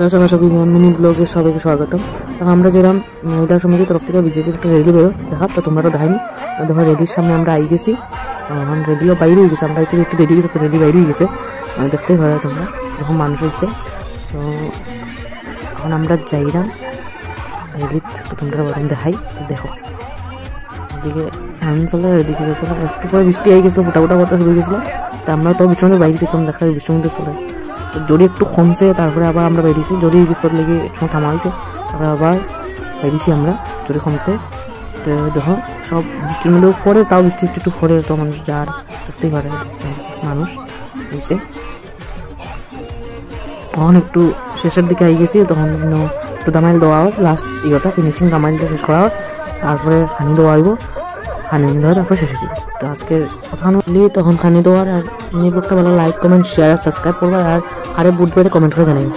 দর্শক মিনি ব্লগে সবাইকে স্বাগতম। তো আমরা যেরকম মহিলা সমিতির তরফ থেকে বিজেপির একটা রেলি বেরো দেখা, তো তোমরা তো দেখাইনি। দেখো রেলির সামনে আমরা আই গেছি, এখন রেলিও বাইরে হয়ে গেছে, আমরা এতে একটু দেরি গেছে, তো রেলি বাইরে হয়ে গেছে, দেখতেই পারো তোমরা যখন মানুষ হয়েছে। তো এখন আমরা যাইলাম রেলিত, তো তোমরা বরং দেখাই। তো দেখো এদিকে আনন্দ চলে, এদিকে গেছিল একটু পরে বৃষ্টি হয়ে গেছিলো, ফুটা ফুটা কথা শুরু হয়ে গেছিলো। তো আমরা তো বৃষ্টির মধ্যে বাইরে কোন দেখা বৃষ্টির মধ্যে চলে, তো যদি একটু কমছে তারপরে আবার আমরা বেরিয়েছি, যদি বিস্পট লেগে একসময় থামা হয়েছে তারপরে আবার বেরিয়েছি আমরা যদি কমতে। তো দেখো সব বৃষ্টির মধ্যেও পরে, তাও বৃষ্টি একটু পরে, তো মানুষ যার দেখতেই পারে মানুষ দিচ্ছে। তখন একটু শেষের দিকে আই গেছি, তখন একটু দামাইল দেওয়া হোক, লাস্ট ইয়েটা ফিনিশিং দামাইলটা শেষ করা হোক, তারপরে খানি দেওয়া হইব, খানি দেওয়া তারপরে শেষ হয়েছিল। তো আজকে কথা বলি তখন খানি দেওয়ার। আর মিনি ব্লগটা ভালো লাইক কমেন্ট শেয়ার আর সাবস্ক্রাইব করবা, আর বুধবারে কমেন্ট করে জানাই।